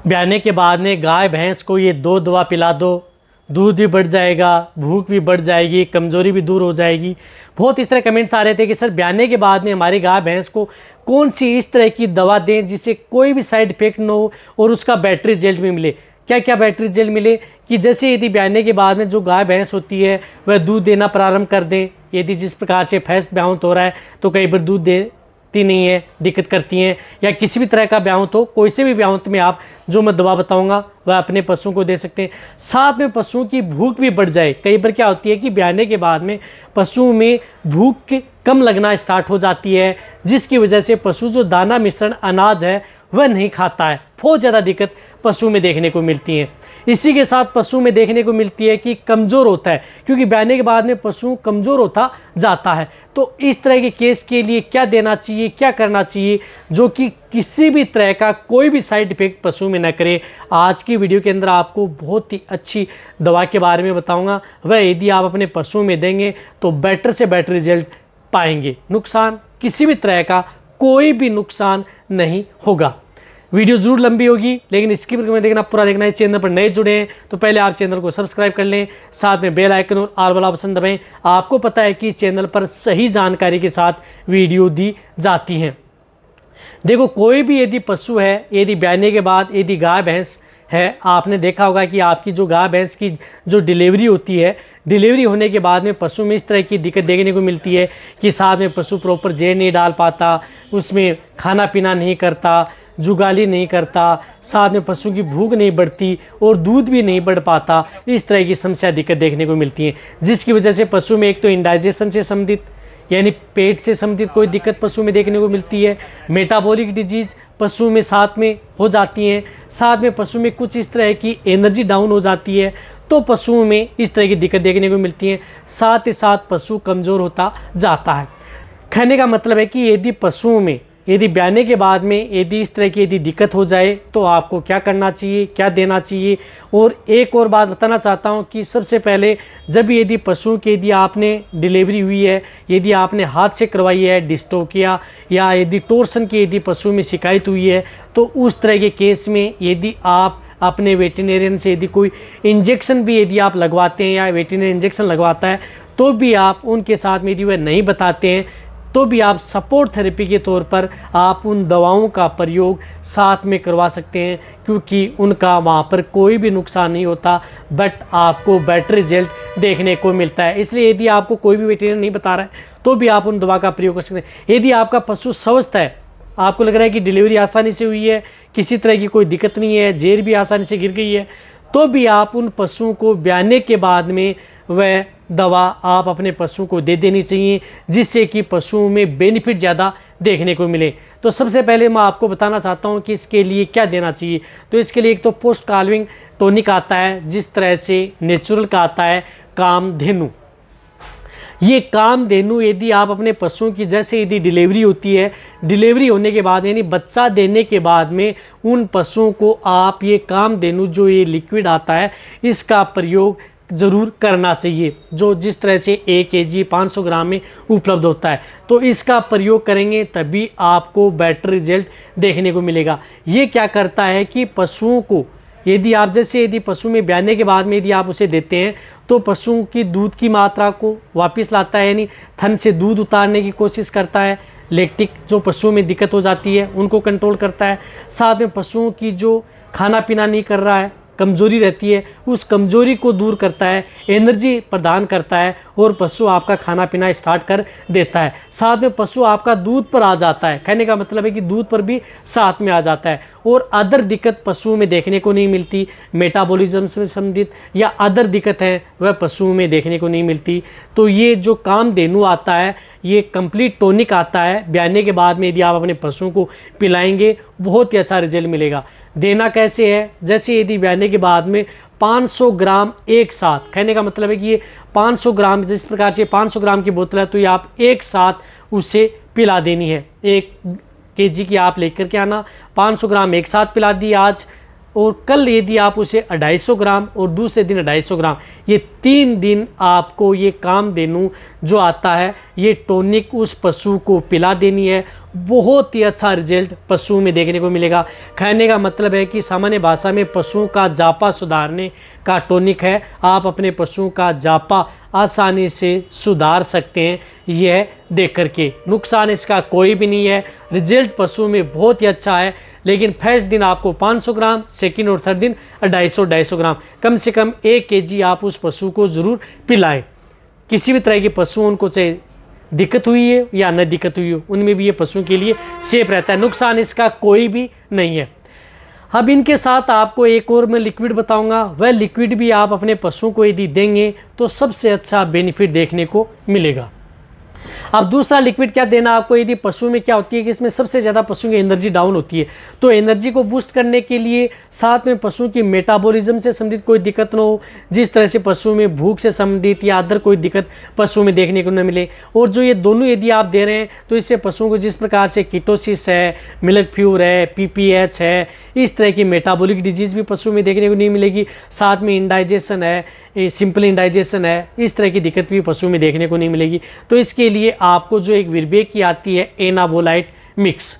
ब्याने के बाद में गाय भैंस को ये 2 दवा पिला दो, दूध भी बढ़ जाएगा, भूख भी बढ़ जाएगी, कमज़ोरी भी दूर हो जाएगी। बहुत इस तरह कमेंट्स आ रहे थे कि सर ब्याने के बाद में हमारी गाय भैंस को कौन सी इस तरह की दवा दें जिससे कोई भी साइड इफेक्ट न हो और उसका बैटरी रिजल्ट भी मिले। क्या क्या बैटरी रिजल्ट मिले कि जैसे यदि ब्याने के बाद में जो गाय भैंस होती है वह दूध देना प्रारंभ कर दें। यदि जिस प्रकार से भैंस ब्याहुत हो रहा है तो कई बार दूध देती नहीं है, दिक्कत करती हैं, या किसी भी तरह का ब्याहुत हो, कोई से भी ब्याहुत में आप जो मैं दवा बताऊंगा वह अपने पशुओं को दे सकते हैं। साथ में पशुओं की भूख भी बढ़ जाए। कई बार क्या होती है कि ब्याने के बाद में पशुओं में भूख कम लगना स्टार्ट हो जाती है, जिसकी वजह से पशु जो दाना मिश्रण अनाज है वह नहीं खाता है। बहुत ज़्यादा दिक्कत पशु में देखने को मिलती है। इसी के साथ पशु में देखने को मिलती है कि कमज़ोर होता है, क्योंकि ब्याने के बाद में पशु कमज़ोर होता जाता है। तो इस तरह के केस के लिए क्या देना चाहिए, क्या करना चाहिए जो कि किसी भी तरह का कोई भी साइड इफेक्ट पशु में न करे। आज की वीडियो के अंदर आपको बहुत ही अच्छी दवा के बारे में बताऊंगा। वह यदि आप अपने पशु में देंगे तो बेटर से बेटर रिजल्ट पाएंगे। नुकसान किसी भी तरह का कोई भी नुकसान नहीं होगा। वीडियो ज़रूर लंबी होगी लेकिन इसकी में देखना, पूरा देखना। इस चैनल पर नए जुड़े हैं तो पहले आप चैनल को सब्सक्राइब कर लें, साथ में बेल आइकन और ऑल वाला ऑप्शन दबाएं। आपको पता है कि इस चैनल पर सही जानकारी के साथ वीडियो दी जाती हैं। देखो, कोई भी यदि पशु है, यदि ब्याने के बाद यदि गाय भैंस है, आपने देखा होगा कि आपकी जो गाय भैंस की जो डिलीवरी होती है, डिलीवरी होने के बाद में पशु में इस तरह की दिक्कत देखने को मिलती है कि साथ में पशु प्रॉपर जेर नहीं डाल पाता, उसमें खाना पीना नहीं करता, जुगाली नहीं करता, साथ में पशु की भूख नहीं बढ़ती और दूध भी नहीं बढ़ पाता। इस तरह की समस्या दिक्कत देखने को मिलती है, जिसकी वजह से पशु में एक तो इंडाइजेशन से संबंधित यानी पेट से संबंधित कोई दिक्कत पशु में देखने को मिलती है, मेटाबॉलिक डिजीज़ पशु में साथ में हो जाती हैं, साथ में पशु में कुछ इस तरह की एनर्जी डाउन हो जाती है, तो पशुओं में इस तरह की दिक्कत देखने को मिलती है। साथ ही साथ पशु कमज़ोर होता जाता है। कहने का मतलब है कि यदि पशुओं में यदि ब्याने के बाद में यदि इस तरह की यदि दिक्कत हो जाए तो आपको क्या करना चाहिए, क्या देना चाहिए। और एक और बात बताना चाहता हूं कि सबसे पहले जब यदि पशु की यदि आपने डिलीवरी हुई है, यदि आपने हाथ से करवाई है डिस्टोकिया या यदि टोर्सन की यदि पशु में शिकायत हुई है, तो उस तरह के केस में यदि आप अपने वेटरनरियन से यदि कोई इंजेक्शन भी यदि आप लगवाते हैं या वेटरनरी इंजेक्शन लगवाता है तो भी आप उनके साथ में यदि वह नहीं बताते हैं तो भी आप सपोर्ट थेरेपी के तौर पर आप उन दवाओं का प्रयोग साथ में करवा सकते हैं, क्योंकि उनका वहाँ पर कोई भी नुकसान नहीं होता, बट आपको बेटर रिजल्ट देखने को मिलता है। इसलिए यदि आपको कोई भी वेटरनरी नहीं बता रहा है तो भी आप उन दवा का प्रयोग कर सकते हैं। यदि आपका पशु स्वस्थ है, आपको लग रहा है कि डिलीवरी आसानी से हुई है, किसी तरह की कोई दिक्कत नहीं है, जेर भी आसानी से गिर गई है, तो भी आप उन पशुओं को ब्याने के बाद में वह दवा आप अपने पशु को दे देनी चाहिए, जिससे कि पशुओं में बेनिफिट ज़्यादा देखने को मिले। तो सबसे पहले मैं आपको बताना चाहता हूं कि इसके लिए क्या देना चाहिए। तो इसके लिए एक तो पोस्ट काल्विंग टॉनिक आता है, जिस तरह से नेचुरल का आता है कामधेनु। ये कामधेनु यदि आप अपने पशुओं की जैसे यदि डिलीवरी होती है, डिलीवरी होने के बाद यानी बच्चा देने के बाद में उन पशुओं को आप ये कामधेनु जो ये लिक्विड आता है इसका प्रयोग ज़रूर करना चाहिए, जो जिस तरह से 1 kg 500 ग्राम में उपलब्ध होता है। तो इसका प्रयोग करेंगे तभी आपको बेटर रिजल्ट देखने को मिलेगा। ये क्या करता है कि पशुओं को यदि आप जैसे यदि पशु में ब्याने के बाद में यदि आप उसे देते हैं तो पशुओं की दूध की मात्रा को वापस लाता है, यानी थन से दूध उतारने की कोशिश करता है। लैक्टिक जो पशुओं में दिक्कत हो जाती है उनको कंट्रोल करता है। साथ में पशुओं की जो खाना पीना नहीं कर रहा है, कमज़ोरी रहती है, उस कमज़ोरी को दूर करता है, एनर्जी प्रदान करता है और पशु आपका खाना पीना स्टार्ट कर देता है। साथ में पशु आपका दूध पर आ जाता है। कहने का मतलब है कि दूध पर भी साथ में आ जाता है और अदर दिक्कत पशुओं में देखने को नहीं मिलती। मेटाबॉलिज्म से संबंधित या अदर दिक्कत है वह पशुओं में देखने को नहीं मिलती। तो ये जो कामधेनु आता है ये कंप्लीट टॉनिक आता है। ब्याने के बाद में यदि आप अपने पशुओं को पिलाएंगे बहुत ही अच्छा रिजल्ट मिलेगा। देना कैसे है, जैसे यदि ब्याने के बाद में 500 ग्राम एक साथ, कहने का मतलब है कि ये 500 ग्राम जिस प्रकार से 500 ग्राम की बोतल है तो ये आप एक साथ उसे पिला देनी है। 1 kg की आप लेकर के आना, 500 ग्राम एक साथ पिला दी आज, और कल यदि आप उसे 250 ग्राम और दूसरे दिन 250 ग्राम, ये 3 दिन आपको ये कामधेनु जो आता है ये टॉनिक उस पशु को पिला देनी है। बहुत ही अच्छा रिजल्ट पशु में देखने को मिलेगा। कहने का मतलब है कि सामान्य भाषा में पशुओं का जापा सुधारने का टॉनिक है। आप अपने पशुओं का जापा आसानी से सुधार सकते हैं यह देख करके। नुकसान इसका कोई भी नहीं है। रिजल्ट पशु में बहुत ही अच्छा है। लेकिन फर्स्ट दिन आपको 500 ग्राम, सेकंड और थर्ड दिन 250 ग्राम, कम से कम 1 kg आप उस पशु को ज़रूर पिलाएं। किसी भी तरह के पशु उनको चाहे दिक्कत हुई है या न दिक्कत हुई हो, उनमें भी ये पशुओं के लिए सेफ रहता है। नुकसान इसका कोई भी नहीं है। अब इनके साथ आपको एक और मैं लिक्विड बताऊंगा। वह लिक्विड भी आप अपने पशुओं को यदि देंगे तो सबसे अच्छा बेनिफिट देखने को मिलेगा। अब दूसरा लिक्विड क्या देना आपको, यदि पशु में क्या होती है कि इसमें सबसे ज़्यादा पशुओं की एनर्जी डाउन होती है, तो एनर्जी को बूस्ट करने के लिए साथ में पशुओं की मेटाबॉलिज्म से संबंधित कोई दिक्कत ना हो, जिस तरह से पशु में भूख से संबंधित या अदर कोई दिक्कत पशु में देखने को न मिले। और जो ये दोनों यदि आप दे रहे हैं तो इससे पशुओं को जिस प्रकार से कीटोसिस है, मिल्क फ्यूर है, PPH है, इस तरह की मेटाबॉलिक डिजीज़ भी पशु में देखने को नहीं मिलेगी। साथ में इंडाइजेशन है, सिंपल इंडाइजेशन है, इस तरह की दिक्कत भी पशु में देखने को नहीं मिलेगी। तो इसके लिए आपको जो एक विरबेक की आती है एनाबोलाइट मिक्स,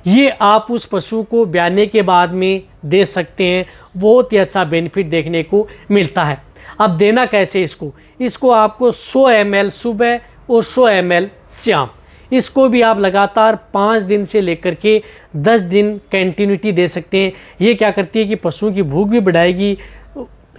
ये आप उस पशु को ब्याने के बाद में दे सकते हैं। बहुत ही अच्छा बेनिफिट देखने को मिलता है। अब देना कैसे इसको आपको 100 ml सुबह और 100 ml शाम, इसको भी आप लगातार 5 दिन से लेकर के 10 दिन कंटिन्यूटी दे सकते हैं। ये क्या करती है कि पशुओं की भूख भी बढ़ाएगी,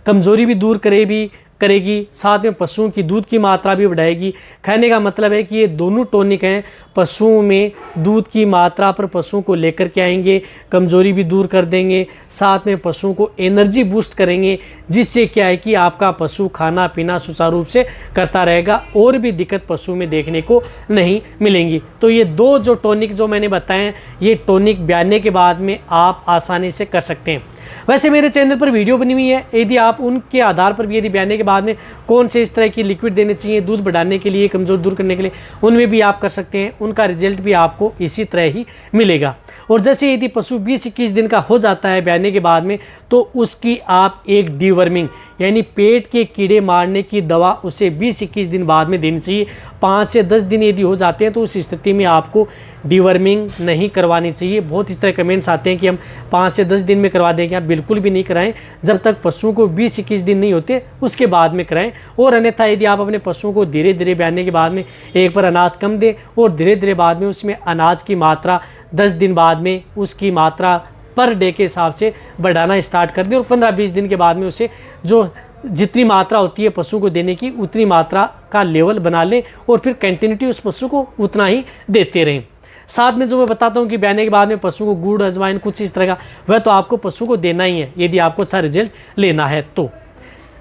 कमज़ोरी भी दूर करेगी, साथ में पशुओं की दूध की मात्रा भी बढ़ाएगी। कहने का मतलब है कि ये दोनों टॉनिक हैं, पशुओं में दूध की मात्रा पर पशुओं को लेकर के आएंगे, कमज़ोरी भी दूर कर देंगे, साथ में पशुओं को एनर्जी बूस्ट करेंगे, जिससे क्या है कि आपका पशु खाना पीना सुचारू रूप से करता रहेगा और भी दिक्कत पशु में देखने को नहीं मिलेंगी। तो ये दो जो टॉनिक जो मैंने बताए हैं, ये टॉनिक ब्याने के बाद में आप आसानी से कर सकते हैं। वैसे मेरे चैनल पर वीडियो बनी हुई है, यदि आप उनके आधार पर भी यदि ब्याने के बाद में कौन से इस तरह की लिक्विड देने चाहिए दूध बढ़ाने के लिए, कमज़ोर दूर करने के लिए, उनमें भी आप कर सकते हैं। उनका रिजल्ट भी आपको इसी तरह ही मिलेगा। और जैसे यदि पशु 20-21 दिन का हो जाता है ब्याने के बाद में, तो उसकी आप एक डीवर्मिंग यानी पेट के कीड़े मारने की दवा उसे 20-21 दिन बाद में देनी चाहिए। 5 से 10 दिन यदि हो जाते हैं तो उस स्थिति में आपको डीवर्मिंग नहीं करवानी चाहिए। बहुत इस तरह कमेंट्स आते हैं कि हम 5 से 10 दिन में करवा देंगे। आप बिल्कुल भी नहीं कराएं, जब तक पशुओं को 20-21 दिन नहीं होते उसके बाद में कराएं। और अन्यथा यदि आप अपने पशुओं को धीरे धीरे ब्याने के बाद में एक बार अनाज कम दें और धीरे धीरे बाद में उसमें अनाज की मात्रा 10 दिन बाद में उसकी मात्रा पर डे के हिसाब से बढ़ाना स्टार्ट कर दें और 15-20 दिन के बाद में उसे जो जितनी मात्रा होती है पशु को देने की उतनी मात्रा का लेवल बना लें और फिर कंटिन्यूटी उस पशु को उतना ही देते रहें। साथ में जो मैं बताता हूँ कि ब्याने के बाद में पशु को गुड़, अजवाइन कुछ इस तरह का, वह तो आपको पशु को देना ही है यदि आपको अच्छा रिजल्ट लेना है। तो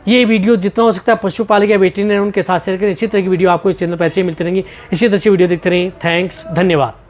ये वीडियो जितना हो सकता है पशुपालक या वेटरनरी उनके साथ शेयर करें। इसी तरह की वीडियो आपको इस चैनल पर ऐसे ही मिलती रहेंगी। इसी तरह से वीडियो देखते रहें। थैंक्स, धन्यवाद।